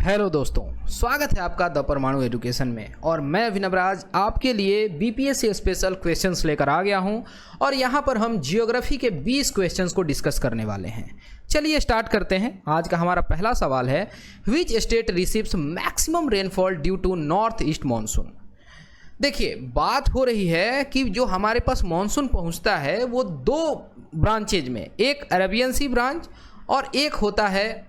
Hello दोस्तों, स्वागत है आपका द परमाणु एजुकेशन में। और मैं विनम्राज आपके लिए बीपीएससी स्पेशल क्वेश्चंस लेकर आ गया हूं और यहां पर हम जियोग्राफी के 20 क्वेश्चंस को डिस्कस करने वाले हैं। चलिए स्टार्ट करते हैं। आज का हमारा पहला सवाल है, which state receives maximum rainfall due to north east monsoon. देखिए, बात हो रही है कि जो हमारे पास मानसून पहुंचता है वो दो ब्रांचेज में, एक अरेबियन सी ब्रांच और एक होता है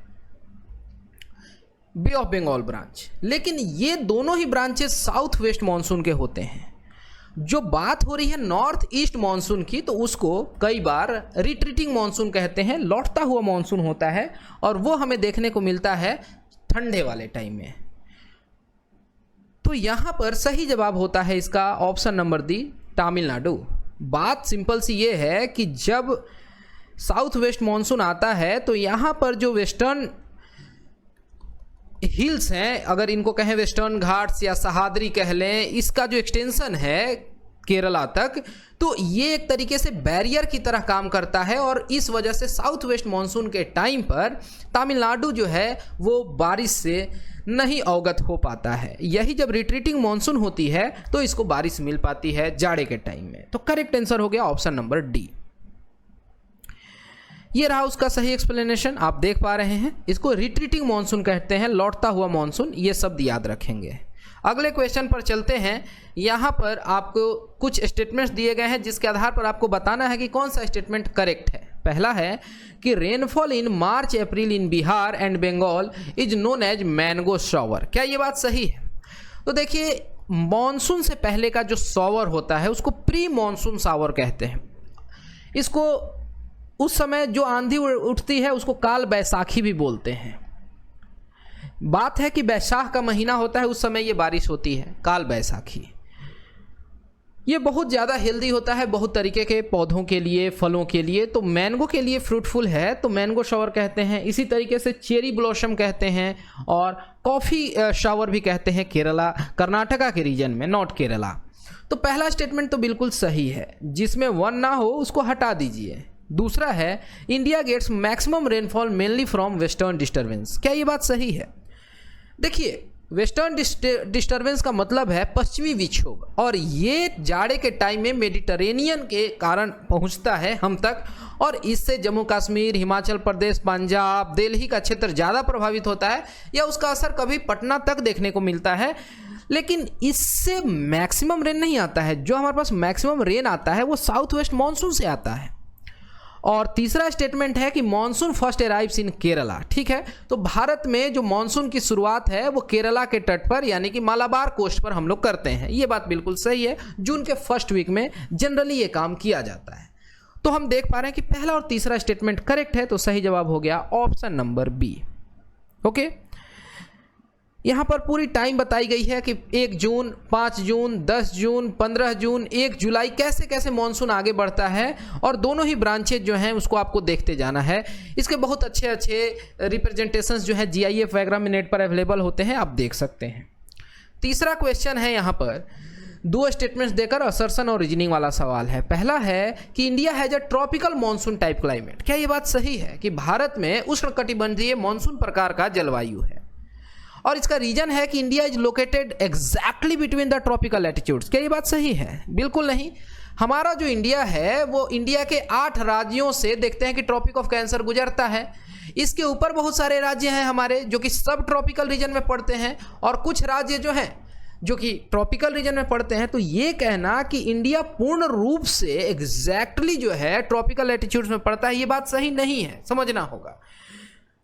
बे ऑफ बंगाल ब्रांच। लेकिन ये दोनों ही ब्रांचेस साउथ वेस्ट मानसून के होते हैं। जो बात हो रही है नॉर्थ ईस्ट मानसून की, तो उसको कई बार रिट्रीटिंग मानसून कहते हैं, लौटता हुआ मानसून होता है और वो हमें देखने को मिलता है ठंडे वाले टाइम में। तो यहां पर सही जवाब होता है इसका ऑप्शन नंबर डी, तमिलनाडु। बात सिंपल सी ये है कि जब साउथ वेस्ट मानसून आता है तो यहां पर जो वेस्टर्न हिल्स हैं, अगर इनको कहें वेस्टर्न घाट्स या सहाद्री कह लें, इसका जो एक्सटेंशन है केरला तक, तो ये एक तरीके से बैरियर की तरह काम करता है और इस वजह से साउथ वेस्ट मानसून के टाइम पर तमिलनाडु जो है वो बारिश से नहीं अवगत हो पाता है। यही जब रिट्रीटिंग मानसून होती है तो इसको बारिश मिल पाती है जाड़े के टाइम में। तो करेक्ट आंसर हो गया ऑप्शन नंबर डी। ये रहा उसका सही एक्सप्लेनेशन, आप देख पा रहे हैं। इसको रिट्रीटिंग मानसून कहते हैं, लौटता हुआ मानसून, ये शब्द याद रखेंगे। अगले क्वेश्चन पर चलते हैं। यहाँ पर आपको कुछ स्टेटमेंट्स दिए गए हैं जिसके आधार पर आपको बताना है कि कौन सा स्टेटमेंट करेक्ट है। पहला है कि rainfall in March April in Bihar and Bengal is known as mango shower. क्या ये बात सही है? तो देखिए, मानसून से पहले का जो शॉवर होता है उसको प्री मानसून शॉवर कहते हैं। इसको उस समय जो आंधी उठती है उसको काल बैसाखी भी बोलते हैं। बात है कि बैसाख का महीना होता है, उस समय ये बारिश होती है, काल बैसाखी। ये बहुत ज़्यादा हेल्दी होता है बहुत तरीके के पौधों के लिए, फलों के लिए। तो मैंगो के लिए फ्रूटफुल है तो मैंगो शावर कहते हैं। इसी तरीके से चेरी ब्लॉसम कहते हैं और कॉफ़ी शावर भी कहते हैं केरला, कर्नाटका के रीजन में, नॉट केरला। तो पहला स्टेटमेंट तो बिल्कुल सही है, जिसमें वन ना हो उसको हटा दीजिए। दूसरा है, India gets maximum rainfall mainly from western disturbance. क्या ये बात सही है? देखिए, वेस्टर्न डिस्टर्बेंस का मतलब है पश्चिमी विक्षोभ, और ये जाड़े के टाइम में मेडिटरेनियन के कारण पहुंचता है हम तक, और इससे जम्मू कश्मीर, हिमाचल प्रदेश, पंजाब, दिल्ली का क्षेत्र ज़्यादा प्रभावित होता है, या उसका असर कभी पटना तक देखने को मिलता है। लेकिन इससे मैक्सिमम रेन नहीं आता है। जो हमारे पास मैक्सिमम रेन आता है वो साउथ वेस्ट मानसून से आता है। और तीसरा स्टेटमेंट है कि मानसून फर्स्ट अराइव्स इन केरला। ठीक है, तो भारत में जो मानसून की शुरुआत है वो केरला के तट पर, यानी कि मालाबार कोस्ट पर हम लोग करते हैं। ये बात बिल्कुल सही है। जून के फर्स्ट वीक में जनरली ये काम किया जाता है। तो हम देख पा रहे हैं कि पहला और तीसरा स्टेटमेंट करेक्ट है, तो सही जवाब हो गया ऑप्शन नंबर बी। ओके, यहाँ पर पूरी टाइम बताई गई है कि 1 जून, 5 जून, 10 जून, 15 जून, 1 जुलाई, कैसे कैसे मानसून आगे बढ़ता है, और दोनों ही ब्रांचेज जो हैं उसको आपको देखते जाना है। इसके बहुत अच्छे अच्छे रिप्रेजेंटेशंस जो हैं GIF वगैरह में नेट पर अवेलेबल होते हैं, आप देख सकते हैं। तीसरा क्वेश्चन है, यहाँ पर 2 स्टेटमेंट्स देकर असर्शन और रीजनिंग वाला सवाल है। पहला है कि India has a tropical monsoon type climate. क्या ये बात सही है कि भारत में उष्णकटिबंधीय मानसून प्रकार का जलवायु है? और इसका रीजन है कि India is located exactly between the tropical latitudes. क्या ये बात सही है? बिल्कुल नहीं। हमारा जो इंडिया है वो इंडिया के 8 राज्यों से देखते हैं कि ट्रॉपिक ऑफ कैंसर गुजरता है। इसके ऊपर बहुत सारे राज्य हैं हमारे जो कि सब ट्रॉपिकल रीजन में पड़ते हैं, और कुछ राज्य जो हैं जो कि ट्रॉपिकल रीजन में पड़ते हैं। तो ये कहना कि इंडिया पूर्ण रूप से एग्जैक्टली जो है ट्रॉपिकल लैटिट्यूड्स में पड़ता है, ये बात सही नहीं है, समझना होगा।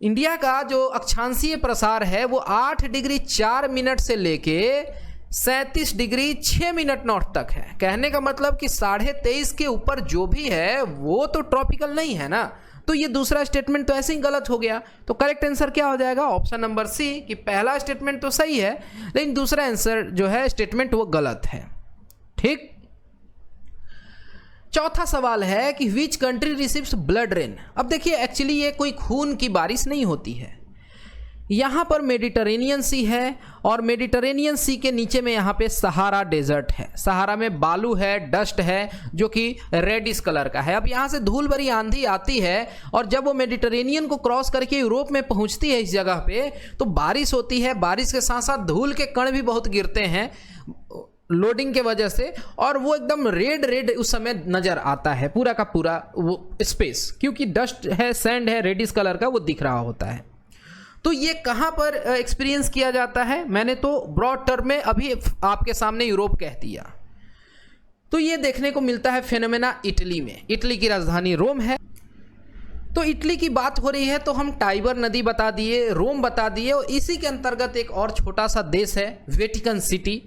इंडिया का जो अक्षांशीय प्रसार है वो 8 डिग्री 4 मिनट से लेके 37 डिग्री 6 मिनट नॉर्थ तक है। कहने का मतलब कि 23.5 के ऊपर जो भी है वो तो ट्रॉपिकल नहीं है ना। तो ये दूसरा स्टेटमेंट तो ऐसे ही गलत हो गया। तो करेक्ट आंसर क्या हो जाएगा? ऑप्शन नंबर सी, कि पहला स्टेटमेंट तो सही है लेकिन दूसरा आंसर जो है स्टेटमेंट वो गलत है। ठीक। चौथा सवाल है कि which country receives blood rain. अब देखिए, एक्चुअली ये कोई खून की बारिश नहीं होती है, यहाँ पर मेडिटरेनियन सी है और मेडिटरेनियन सी के नीचे में यहाँ पे सहारा डेजर्ट है। सहारा में बालू है, डस्ट है जो कि रेडिश कलर का है। अब यहाँ से धूल भरी आंधी आती है और जब वो मेडिटरेनियन को क्रॉस करके यूरोप में पहुँचती है इस जगह पे, तो बारिश होती है। बारिश के साथ साथ धूल के कण भी बहुत गिरते हैं लोडिंग के वजह से, और वो एकदम रेड उस समय नज़र आता है पूरा का पूरा वो स्पेस, क्योंकि डस्ट है, सैंड है, रेडिश कलर का वो दिख रहा होता है। तो ये कहाँ पर एक्सपीरियंस किया जाता है? मैंने तो ब्रॉड टर्म में अभी आपके सामने यूरोप कह दिया। तो ये देखने को मिलता है फेनोमेना इटली में। इटली की राजधानी रोम है। तो इटली की बात हो रही है तो हम टाइबर नदी बता दिए, रोम बता दिए, और इसी के अंतर्गत एक और छोटा सा देश है वेटिकन सिटी,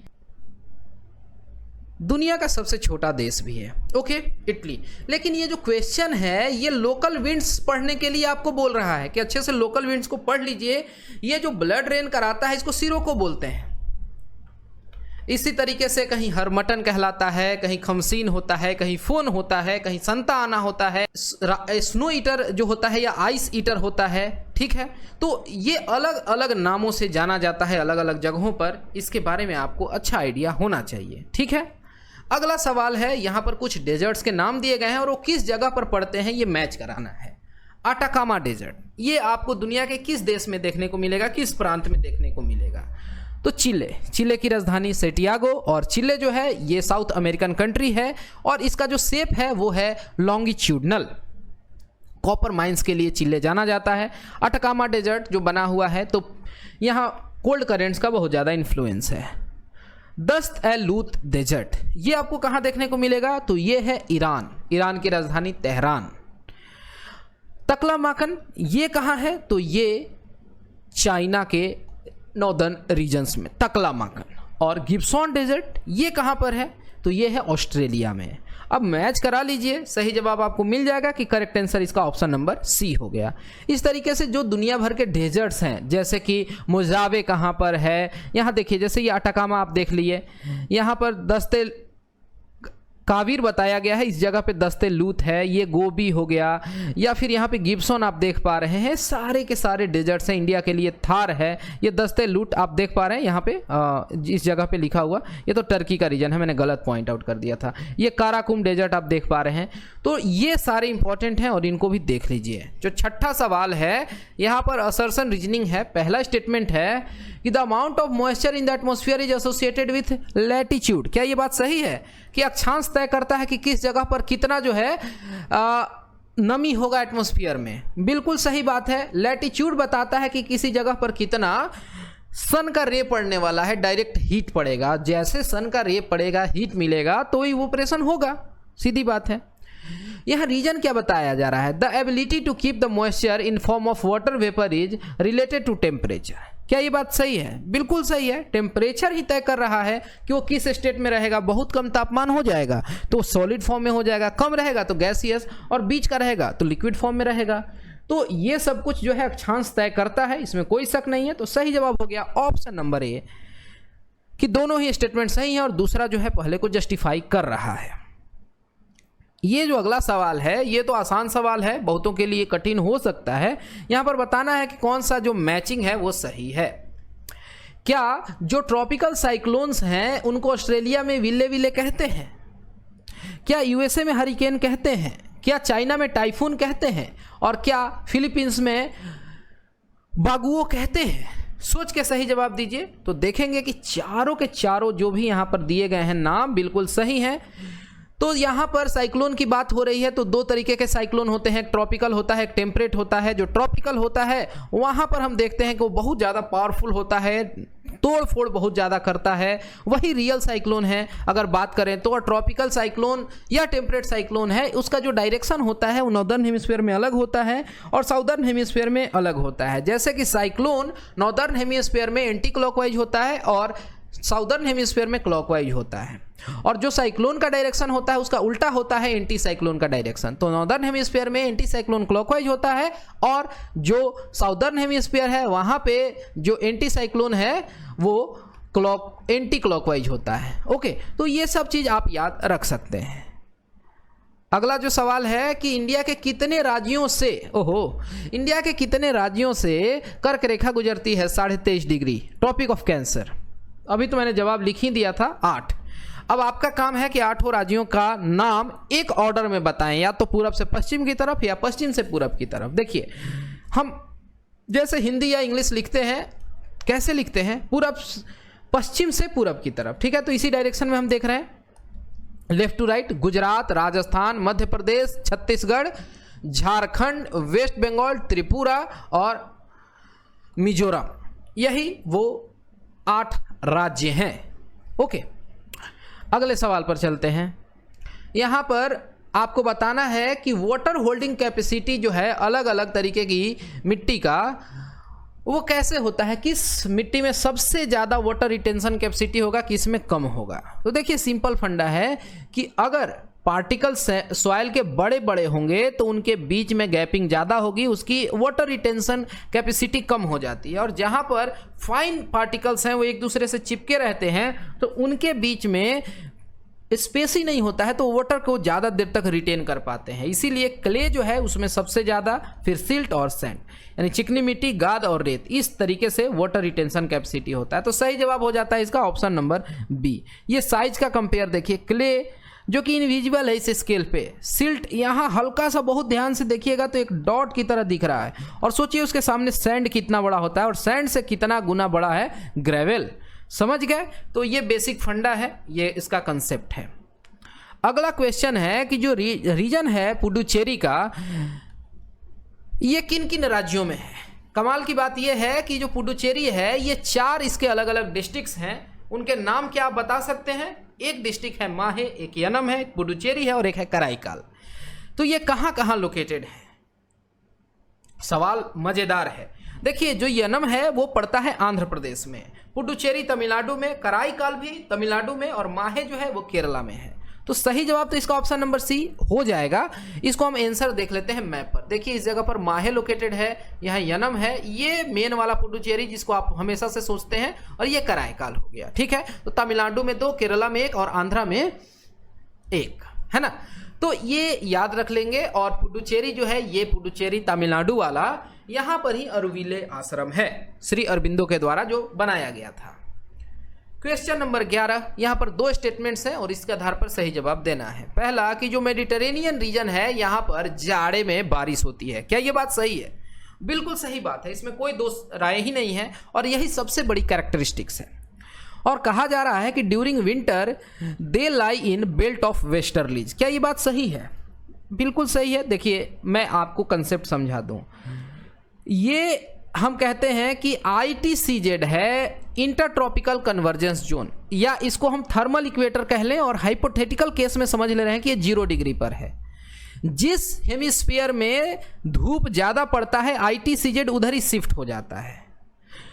दुनिया का सबसे छोटा देश भी है। Okay, Italy. लेकिन ये जो क्वेश्चन है ये लोकल विंड्स पढ़ने के लिए आपको बोल रहा है कि अच्छे से लोकल विंड्स को पढ़ लीजिए। ये जो ब्लड रेन कराता है इसको सिरोको बोलते हैं। इसी तरीके से कहीं हरमटन कहलाता है, कहीं खमसीन होता है, कहीं फोन होता है, कहीं संता आना होता है, स्नो ईटर जो होता है या आइस ईटर होता है। ठीक है, तो ये अलग अलग नामों से जाना जाता है अलग अलग जगहों पर। इसके बारे में आपको अच्छा आइडिया होना चाहिए। ठीक है, अगला सवाल है, यहाँ पर कुछ डेजर्ट्स के नाम दिए गए हैं और वो किस जगह पर पड़ते हैं ये मैच कराना है। अटाकामा डेजर्ट, ये आपको दुनिया के किस देश में देखने को मिलेगा, किस प्रांत में देखने को मिलेगा? तो चिले की राजधानी सेंटियागो, और चिले जो है ये साउथ अमेरिकन कंट्री है और इसका जो शेप है वो है लॉन्गिट्यूडनल। कॉपर माइंस के लिए चिले जाना जाता है। अटाकामा डेजर्ट जो बना हुआ है तो यहाँ कोल्ड करेंट्स का बहुत ज़्यादा इन्फ्लुएंस है। दस्त ए लूत डेजर्ट, ये आपको कहाँ देखने को मिलेगा? तो ये है ईरान की राजधानी तेहरान। तकलामाकन ये कहाँ है? तो ये चाइना के नॉर्दर्न रीजन्स में तकलामाकन। और गिब्सॉन डेजर्ट ये कहाँ पर है? तो ये है ऑस्ट्रेलिया में। अब मैच करा लीजिए, सही जवाब आपको मिल जाएगा कि करेक्ट आंसर इसका ऑप्शन नंबर सी हो गया। इस तरीके से जो दुनिया भर के डेजर्ट्स हैं, जैसे कि मोजावे कहाँ पर है, यहाँ देखिए, जैसे ये अटाकामा आप देख लिए, यहाँ पर दस्ते कावीर बताया गया है, इस जगह पे दस्ते लूत है, ये गोबी हो गया, या फिर यहाँ पे गिब्सॉन आप देख पा रहे हैं, सारे के सारे डेजर्ट्स हैं। इंडिया के लिए थार है, ये दस्ते लूत आप देख पा रहे हैं यहाँ पे इस जगह पे लिखा हुआ, ये तो टर्की का रीजन है, मैंने गलत पॉइंट आउट कर दिया था। ये काराकुम डेजर्ट आप देख पा रहे हैं। तो ये सारे इंपॉर्टेंट हैं और इनको भी देख लीजिए। जो छठा सवाल है यहाँ पर असर्शन रीजनिंग है। पहला स्टेटमेंट है कि the amount of moisture in the atmosphere is associated with latitude. क्या ये बात सही है कि अक्षांश तय करता है कि किस जगह पर कितना जो है नमी होगा एटमॉस्फेयर में? बिल्कुल सही बात है। लैटिट्यूड बताता है कि किसी जगह पर कितना सन का रे पड़ने वाला है, डायरेक्ट हीट पड़ेगा। जैसे सन का रे पड़ेगा, हीट मिलेगा तो इवोपरेशन होगा, सीधी बात है। यहाँ रीजन क्या बताया जा रहा है? The ability to keep the moisture in form of water vapour is related to temperature. क्या ये बात सही है? बिल्कुल सही है। टेम्परेचर ही तय कर रहा है कि वो किस स्टेट में रहेगा। बहुत कम तापमान हो जाएगा तो सॉलिड फॉर्म में हो जाएगा, कम रहेगा तो गैसियस, और बीच का रहेगा तो लिक्विड फॉर्म में रहेगा। तो ये सब कुछ जो है अक्षांश तय करता है, इसमें कोई शक नहीं है। तो सही जवाब हो गया ऑप्शन नंबर ए कि दोनों ही स्टेटमेंट सही हैं और दूसरा जो है पहले को जस्टिफाई कर रहा है। ये जो अगला सवाल है ये तो आसान सवाल है, बहुतों के लिए कठिन हो सकता है। यहाँ पर बताना है कि कौन सा जो मैचिंग है वो सही है। क्या जो ट्रॉपिकल साइक्लोन्स हैं उनको ऑस्ट्रेलिया में विले विले कहते हैं? क्या यूएसए में हरिकेन कहते हैं? क्या चाइना में टाइफून कहते हैं? और क्या फिलीपींस में बागुओ कहते हैं? सोच के सही जवाब दीजिए तो देखेंगे कि चारों के चारों जो भी यहाँ पर दिए गए हैं नाम बिल्कुल सही हैं। तो यहाँ पर साइक्लोन की बात हो रही है तो दो तरीके के साइक्लोन होते हैं, एक ट्रॉपिकल होता है, एक टेम्परेट होता है। जो ट्रॉपिकल होता है वहाँ पर हम देखते हैं कि वो बहुत ज़्यादा पावरफुल होता है, तोड़ फोड़ बहुत ज़्यादा करता है, वही रियल साइक्लोन है। अगर बात करें तो ट्रॉपिकल साइक्लोन या टेम्परेट साइक्लोन है, उसका जो डायरेक्शन होता है वो नॉर्दर्न हेमिस्फीयर में अलग होता है और साउदर्न हेमिस्फीयर में अलग होता है। जैसे कि साइक्लोन नॉर्दर्न हेमिस्फीयर में एंटी क्लॉकवाइज होता है और साउदर्न हेमिस्फीयर में क्लॉकवाइज होता है, और जो साइक्लोन का डायरेक्शन होता है उसका उल्टा होता है एंटी साइक्लोन का डायरेक्शन। तो नॉर्दर्न हेमिस्फीयर में एंटी साइक्लोन क्लॉकवाइज होता है और जो साउदर्न हेमिस्फीयर है वहाँ पे जो एंटी साइक्लोन है वो एंटी क्लॉकवाइज होता है। ओके, तो ये सब चीज़ आप याद रख सकते हैं। अगला जो सवाल है कि इंडिया के कितने राज्यों से इंडिया के कितने राज्यों से कर्क रेखा गुजरती है 23.5 डिग्री। Topic of cancer. अभी तो मैंने जवाब लिख ही दिया था 8। अब आपका काम है कि 8 राज्यों का नाम एक ऑर्डर में बताएं, या तो पूरब से पश्चिम की तरफ या पश्चिम से पूरब की तरफ। देखिए हम जैसे हिंदी या इंग्लिश लिखते हैं, कैसे लिखते हैं, पूरब पश्चिम से पूरब की तरफ, ठीक है। तो इसी डायरेक्शन में हम देख रहे हैं, left to right. Gujarat, Rajasthan, Madhya Pradesh, Chhattisgarh, Jharkhand, West Bengal, Tripura और मिजोरम, यही वो 8 राज्य हैं। ओके, अगले सवाल पर चलते हैं। यहाँ पर आपको बताना है कि वाटर होल्डिंग कैपेसिटी जो है अलग अलग तरीके की मिट्टी का, वो कैसे होता है, किस मिट्टी में सबसे ज़्यादा वाटर रिटेंशन कैपेसिटी होगा, किस में कम होगा। तो देखिए सिंपल फंडा है कि अगर पार्टिकल सॉइल के बड़े बड़े होंगे तो उनके बीच में गैपिंग ज़्यादा होगी, उसकी वाटर रिटेंशन कैपेसिटी कम हो जाती है। और जहाँ पर फाइन पार्टिकल्स हैं वो एक दूसरे से चिपके रहते हैं तो उनके बीच में स्पेस ही नहीं होता है, तो वाटर को ज़्यादा देर तक रिटेन कर पाते हैं। इसीलिए क्ले जो है उसमें सबसे ज़्यादा, फिर सिल्ट और सैंड यानी चिकनी मिट्टी, गाद और रेत, इस तरीके से वाटर रिटेंशन कैपेसिटी होता है। तो सही जवाब हो जाता है इसका ऑप्शन नंबर बी। ये साइज का कंपेयर देखिए, क्ले जो कि इनविजिबल है इस स्केल पे, सिल्ट यहाँ हल्का सा, बहुत ध्यान से देखिएगा तो एक डॉट की तरह दिख रहा है, और सोचिए उसके सामने सैंड कितना बड़ा होता है, और सैंड से कितना गुना बड़ा है ग्रेवल। समझ गए? तो ये बेसिक फंडा है, ये इसका कंसेप्ट है। अगला क्वेश्चन है कि जो रीजन है पुडुचेरी का, ये किन किन राज्यों में है। कमाल की बात ये है कि जो पुडुचेरी है ये 4 इसके अलग अलग डिस्ट्रिक्ट्स हैं। उनके नाम क्या आप बता सकते हैं? एक डिस्ट्रिक्ट है माहे, एक यनम है, एक पुडुचेरी है और एक है कराईकाल। तो ये कहाँ कहाँ लोकेटेड है? सवाल मजेदार है। देखिए जो यनम है वो पड़ता है आंध्र प्रदेश में, पुडुचेरी तमिलनाडु में, कराईकाल भी तमिलनाडु में और माहे जो है वो केरला में है। तो सही जवाब तो इसका ऑप्शन नंबर सी हो जाएगा। इसको हम आंसर देख लेते हैं मैप पर। देखिए इस जगह पर माहे लोकेटेड है, यहाँ यनम है, ये मेन वाला पुडुचेरी जिसको आप हमेशा से सोचते हैं, और ये कराईकाल हो गया। ठीक है, तो तमिलनाडु में 2, केरला में 1 और आंध्रा में 1, है ना। तो ये याद रख लेंगे। और पुडुचेरी जो है ये पुडुचेरी तमिलनाडु वाला, यहाँ पर ही अरुविले आश्रम है, श्री अरबिंदो के द्वारा जो बनाया गया था। क्वेश्चन नंबर 11, यहाँ पर 2 स्टेटमेंट्स हैं और इसके आधार पर सही जवाब देना है। पहला कि जो मेडिटेरेनियन रीजन है यहाँ पर जाड़े में बारिश होती है। क्या ये बात सही है? बिल्कुल सही बात है, इसमें कोई दो राय ही नहीं है, और यही सबसे बड़ी कैरेक्टरिस्टिक्स है। और कहा जा रहा है कि during winter they lie in belt of westerlies. क्या ये बात सही है? बिल्कुल सही है। देखिए मैं आपको कंसेप्ट समझा दूं। ये हम कहते हैं कि ITCZ है इंटरट्रॉपिकल कन्वर्जेंस जोन, या इसको हम थर्मल इक्वेटर कह लें, और हाइपोथेटिकल केस में समझ ले रहे हैं कि ये 0 डिग्री पर है। जिस हेमिस्फीयर में धूप ज़्यादा पड़ता है ITCZ उधर ही शिफ्ट हो जाता है।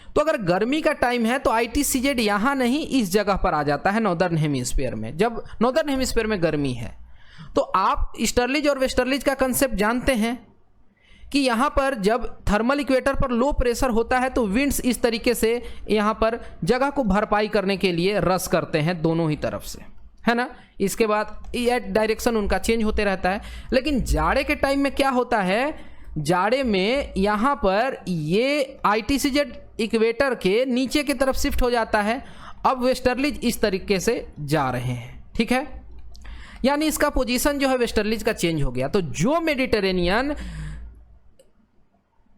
तो अगर गर्मी का टाइम है तो ITCZ यहाँ नहीं, इस जगह पर आ जाता है नॉर्दर्न हेमिस्फीयर में, जब नॉर्दर्न हेमिस्फीयर में गर्मी है। तो आप ईस्टर्लीज और वेस्टर्लीज का कंसेप्ट जानते हैं कि यहाँ पर जब थर्मल इक्वेटर पर लो प्रेशर होता है तो विंड्स इस तरीके से यहाँ पर जगह को भरपाई करने के लिए रस करते हैं दोनों ही तरफ से, है ना। इसके बाद ये डायरेक्शन उनका चेंज होते रहता है। लेकिन जाड़े के टाइम में क्या होता है, जाड़े में यहाँ पर ये ITCZ इक्वेटर के नीचे की तरफ शिफ्ट हो जाता है। अब वेस्टर्लीज इस तरीके से जा रहे हैं, ठीक है, यानी इसका पोजीशन जो है वेस्टर्लीज का चेंज हो गया। तो जो मेडिटेरेनियन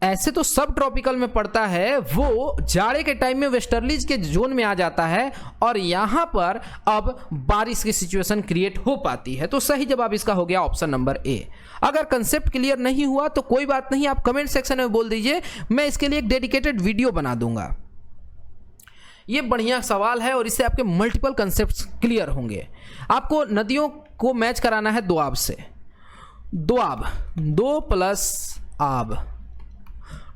ऐसे तो सब ट्रॉपिकल में पड़ता है, वो जाड़े के टाइम में वेस्टर्लीज के जोन में आ जाता है, और यहां पर अब बारिश की सिचुएशन क्रिएट हो पाती है। तो सही जवाब इसका हो गया ऑप्शन नंबर ए। अगर कंसेप्ट क्लियर नहीं हुआ तो कोई बात नहीं, आप कमेंट सेक्शन में बोल दीजिए, मैं इसके लिए एक डेडिकेटेड वीडियो बना दूंगा। ये बढ़िया सवाल है और इससे आपके मल्टीपल कंसेप्ट क्लियर होंगे। आपको नदियों को मैच कराना है दोआब से। दोआब, 2 + आब,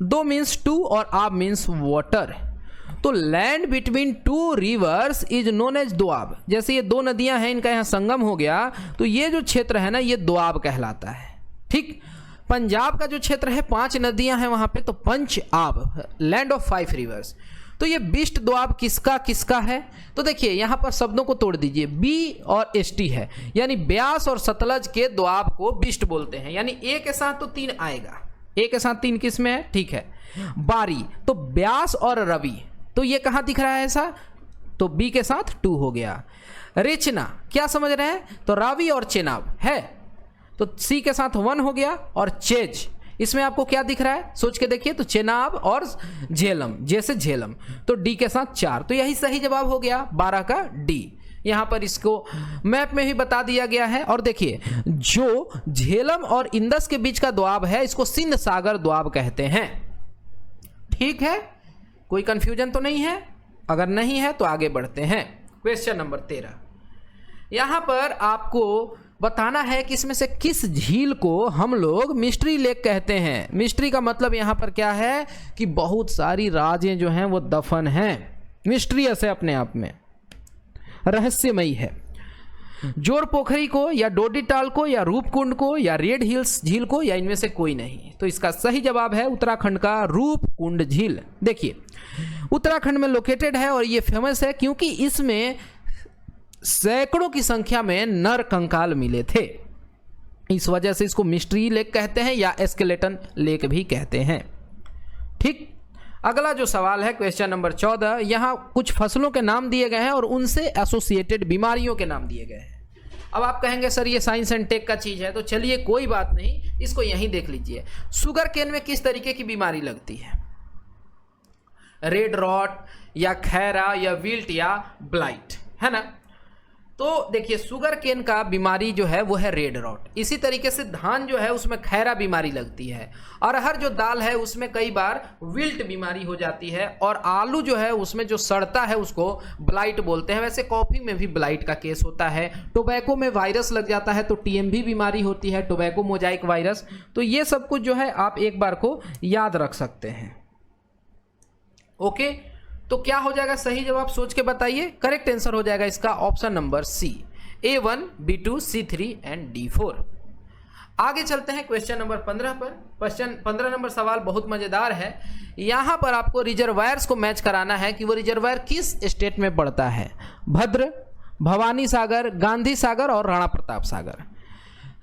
2 मीन्स 2 और आब मीन्स वाटर। तो land between 2 rivers is known as doab. जैसे ये 2 नदियां हैं, इनका यहाँ संगम हो गया, तो ये जो क्षेत्र है ना ये दोआब कहलाता है। ठीक, पंजाब का जो क्षेत्र है 5 नदियां हैं वहां पे, तो पंच आब, लैंड ऑफ 5 रिवर्स। तो ये बिस्ट द्वाब किसका किसका है? तो देखिए यहाँ पर शब्दों को तोड़ दीजिए, बी और एस टी है, यानी ब्यास और सतलज के द्वाब को बिस्ट बोलते हैं, यानी ए के साथ तो 3 आएगा, ए के साथ 3 किस में है? ठीक है। बारी तो ब्यास और रवि, तो ये कहाँ दिख रहा है ऐसा? तो बी के साथ 2 हो गया। रेचना क्या समझ रहे हैं? तो रावी और चेनाब है, तो सी के साथ 1 हो गया। और चेज, इसमें आपको क्या दिख रहा है? सोच के देखिए, तो चेनाब और झेलम, जैसे झेलम, तो डी के साथ 4, तो यही सही जवाब हो गया 12 का डी। यहां पर इसको मैप में ही बता दिया गया है। और देखिए जो झेलम और इंदस के बीच का द्वाब है इसको सिंध सागर द्वाब कहते हैं। ठीक है, कोई कंफ्यूजन तो नहीं है? अगर नहीं है तो आगे बढ़ते हैं। क्वेश्चन नंबर 13, यहां पर आपको बताना है कि इसमें से किस झील को हम लोग मिस्ट्री लेक कहते हैं। मिस्ट्री का मतलब यहां पर क्या है कि बहुत सारी राजें जो हैं वो दफन हैं। मिस्ट्रियस है, अपने आप में रहस्यमयी है। जोर पोखरी को या डोडीटाल को या रूपकुंड को या रेड हिल्स झील को या इनमें से कोई नहीं। तो इसका सही जवाब है उत्तराखंड का रूपकुंड झील। देखिए उत्तराखंड में लोकेटेड है और ये फेमस है क्योंकि इसमें सैकड़ों की संख्या में नर कंकाल मिले थे, इस वजह से इसको मिस्ट्री लेक कहते हैं या एस्केलेटन लेक भी कहते हैं। ठीक, अगला जो सवाल है क्वेश्चन नंबर 14, यहां कुछ फसलों के नाम दिए गए हैं और उनसे एसोसिएटेड बीमारियों के नाम दिए गए हैं। अब आप कहेंगे सर ये साइंस एंड टेक का चीज है, तो चलिए कोई बात नहीं, इसको यहीं देख लीजिए। शुगर केन में किस तरीके की बीमारी लगती है? रेड रॉट या खैरा या विल्ट या ब्लाइट, है ना? तो देखिए शुगर केन का बीमारी जो है वो है रेड रॉट। इसी तरीके से धान जो है उसमें खैरा बीमारी लगती है। अरहर जो दाल है उसमें कई बार विल्ट बीमारी हो जाती है। और आलू जो है उसमें जो सड़ता है उसको ब्लाइट बोलते हैं। वैसे कॉफी में भी ब्लाइट का केस होता है। टोबैको में वायरस लग जाता है तो टीएमवी बीमारी होती है, टोबैको मोजाइक वायरस। तो ये सब कुछ जो है आप एक बार को याद रख सकते हैं। ओके, तो क्या हो जाएगा सही जवाब? सोच के बताइए। करेक्ट आंसर हो जाएगा इसका option number C, A1, B2, C3 and D4। आगे चलते हैं क्वेश्चन नंबर 15 पर। क्वेश्चन 15 नंबर सवाल बहुत मजेदार है। यहां पर आपको रिजर्वायर्स को मैच कराना है कि वो रिजर्वायर किस स्टेट में पड़ता है। भद्र, भवानी सागर, गांधी सागर और राणा प्रताप सागर।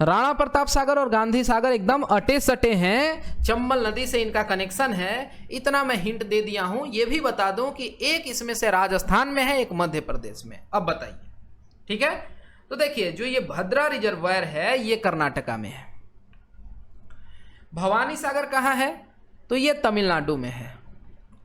राणा प्रताप सागर और गांधी सागर एकदम अटे सटे हैं, चंबल नदी से इनका कनेक्शन है। इतना मैं हिंट दे दिया हूं। यह भी बता दूं कि एक इसमें से राजस्थान में है, एक मध्य प्रदेश में। अब बताइए, ठीक है? तो देखिए जो ये भद्रा रिजर्वायर है ये कर्नाटका में है। भवानी सागर कहां है? तो ये तमिलनाडु में है,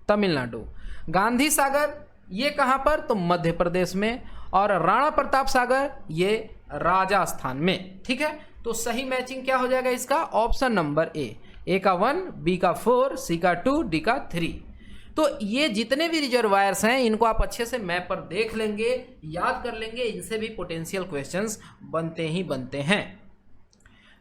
तमिलनाडु। गांधी सागर ये कहां पर? तो मध्य प्रदेश में। और राणा प्रताप सागर ये राजस्थान में। ठीक है, तो सही मैचिंग क्या हो जाएगा इसका? ऑप्शन नंबर ए का 1, बी का 4, सी का 2, डी का 3। तो ये जितने भी रिजर्वायर्स हैं इनको आप अच्छे से मैप पर देख लेंगे, याद कर लेंगे, इनसे भी पोटेंशियल क्वेश्चंस बनते ही बनते हैं।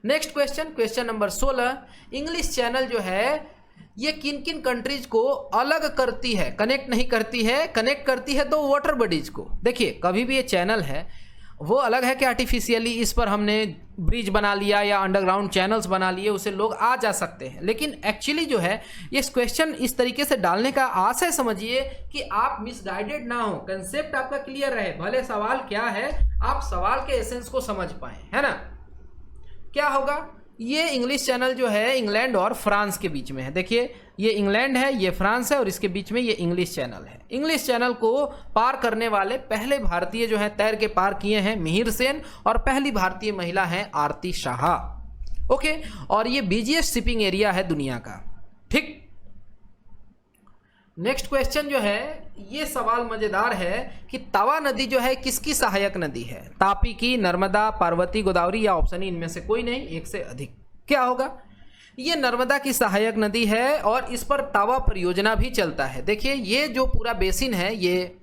Next question, question number 16, English channel जो है ये किन किन कंट्रीज को अलग करती है, कनेक्ट नहीं करती है, कनेक्ट करती है दो वाटर बॉडीज को। देखिए कभी भी ये चैनल है वो अलग है कि आर्टिफिशियली इस पर हमने ब्रिज बना लिया या अंडरग्राउंड चैनल्स बना लिए, उसे लोग आ जा सकते हैं। लेकिन एक्चुअली जो है ये क्वेश्चन इस तरीके से डालने का आशय समझिए कि आप मिसगाइडेड ना हो, कंसेप्ट आपका क्लियर रहे। भले सवाल क्या है, आप सवाल के एसेंस को समझ पाए, है ना? क्या होगा? ये इंग्लिश चैनल जो है इंग्लैंड और फ्रांस के बीच में है। देखिए ये इंग्लैंड है, ये फ्रांस है और इसके बीच में ये इंग्लिश चैनल है। इंग्लिश चैनल को पार करने वाले पहले भारतीय जो है तैर के पार किए हैं मिहिर सेन, और पहली भारतीय महिला है आरती शाह। ओके, और ये बिजिएस्ट शिपिंग एरिया है दुनिया का। ठीक, नेक्स्ट क्वेश्चन जो है ये सवाल मजेदार है कि तवा नदी जो है किसकी सहायक नदी है? तापी की, नर्मदा, पार्वती, गोदावरी या ऑप्शन इन में से कोई नहीं, एक से अधिक। क्या होगा? ये नर्मदा की सहायक नदी है और इस पर तवा परियोजना भी चलता है। देखिए ये जो पूरा बेसिन है ये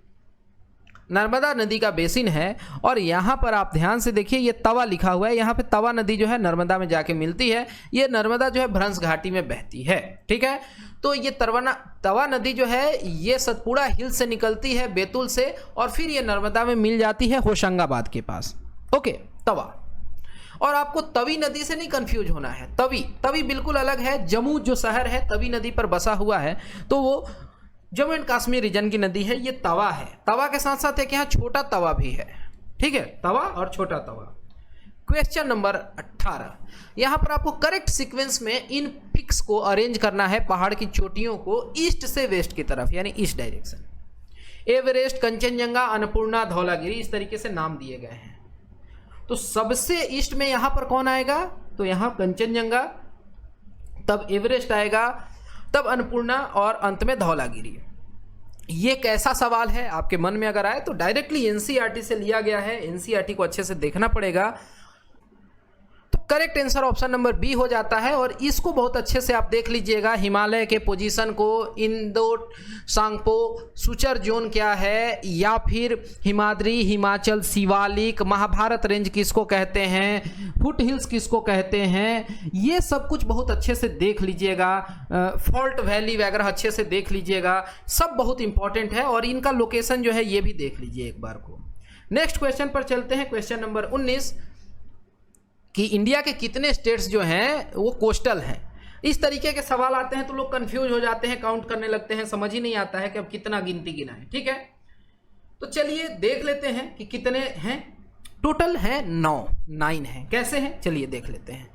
नर्मदा नदी का बेसिन है और यहाँ पर आप ध्यान से देखिए ये तवा लिखा हुआ है। यहाँ पे तवा नदी जो है नर्मदा में जाके मिलती है। ये नर्मदा जो है भ्रंश घाटी में बहती है। ठीक है, तो ये तवा नदी जो है ये सतपुड़ा हिल से निकलती है, बैतूल से, और फिर ये नर्मदा में मिल जाती है होशंगाबाद के पास। ओके, तवा। और आपको तवी नदी से नहीं कंफ्यूज होना है। तवी बिल्कुल अलग है। जम्मू जो शहर है तवी नदी पर बसा हुआ है, तो वो जम्मू एंड कश्मीर रीजन की नदी है, ये तवा है। तवा के साथ साथ एक यहाँ छोटा तवा भी है, ठीक है, तवा और छोटा तवा। क्वेश्चन नंबर 18, यहाँ पर आपको करेक्ट सीक्वेंस में इन पिक्स को अरेंज करना है पहाड़ की चोटियों को ईस्ट से वेस्ट की तरफ, यानी east direction. Everest, Kanchenjunga, Annapurna, Dhaulagiri, इस तरीके से नाम दिए गए हैं। तो सबसे ईस्ट में यहाँ पर कौन आएगा, तो यहाँ कंचनजंगा, तब एवरेस्ट आएगा, तब अन्नपूर्णा और अंत में धौलागिरी। ये कैसा सवाल है आपके मन में अगर आए तो डायरेक्टली एनसीईआरटी से लिया गया है, एनसीईआरटी को अच्छे से देखना पड़ेगा। तो correct answer option number B हो जाता है। और इसको बहुत अच्छे से आप देख लीजिएगा, हिमालय के पोजीशन को, इंडो सांगपो, सुचर जोन क्या है, या फिर हिमाद्री, हिमाचल, शिवालिक, महाभारत रेंज किसको कहते हैं, फुट हिल्स किसको कहते हैं, ये सब कुछ बहुत अच्छे से देख लीजिएगा। फॉल्ट वैली वगैरह अच्छे से देख लीजिएगा, सब बहुत इंपॉर्टेंट है। और इनका लोकेशन जो है ये भी देख लीजिए एक बार को। नेक्स्ट क्वेश्चन पर चलते हैं, क्वेश्चन नंबर 19, कि इंडिया के कितने स्टेट्स जो हैं वो कोस्टल हैं। इस तरीके के सवाल आते हैं तो लोग कंफ्यूज हो जाते हैं, काउंट करने लगते हैं, समझ ही नहीं आता है कि अब कितना गिनती गिना है, ठीक है। तो चलिए देख लेते हैं कि कितने हैं। टोटल है 9 हैं। कैसे हैं चलिए देख लेते हैं।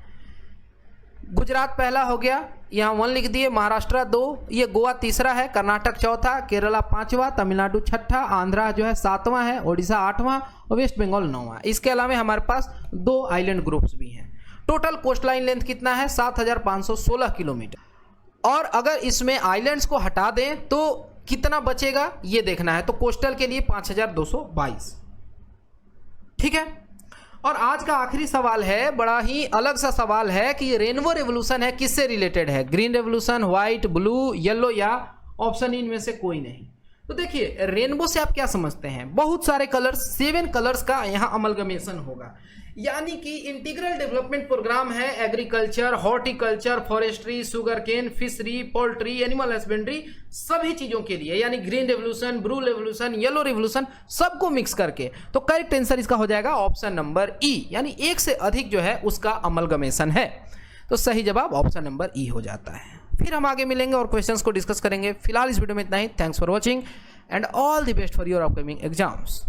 गुजरात पहला हो गया, यहाँ 1 लिख दिए, महाराष्ट्र 2, ये गोवा तीसरा है, कर्नाटक चौथा, केरला 5वां, तमिलनाडु 6ठा, आंध्रा जो है 7वां है, ओडिशा 8वां और वेस्ट बंगाल 9वां। इसके अलावा हमारे पास 2 आइलैंड ग्रुप्स भी हैं। टोटल कोस्ट लाइन लेंथ कितना है, 7516 किलोमीटर। और अगर इसमें आइलैंड्स को हटा दें तो कितना बचेगा ये देखना है। तो कोस्टल के लिए 5222, ठीक है। और आज का आखिरी सवाल है, बड़ा ही अलग सा सवाल है कि रेनबो रेवोल्यूशन है किससे रिलेटेड है, green revolution, white, blue, yellow या ऑप्शन इनमें से कोई नहीं। तो देखिए रेनबो से आप क्या समझते हैं, बहुत सारे कलर्स, 7 कलर्स का यहाँ अमलगमेशन होगा, यानी कि इंटीग्रल डेवलपमेंट प्रोग्राम है। Agriculture, horticulture, forestry, sugar cane, fishery, poultry, animal husbandry, सभी चीजों के लिए, यानी green revolution, blue revolution, yellow revolution, सबको मिक्स करके। तो करेक्ट आंसर इसका हो जाएगा ऑप्शन नंबर ई, यानी एक से अधिक जो है उसका अमलगमेशन है। तो सही जवाब ऑप्शन नंबर ई हो जाता है। फिर हम आगे मिलेंगे और क्वेश्चंस को डिस्कस करेंगे। फिलहाल इस वीडियो में इतना ही। Thanks for watching and all the best for your upcoming exams.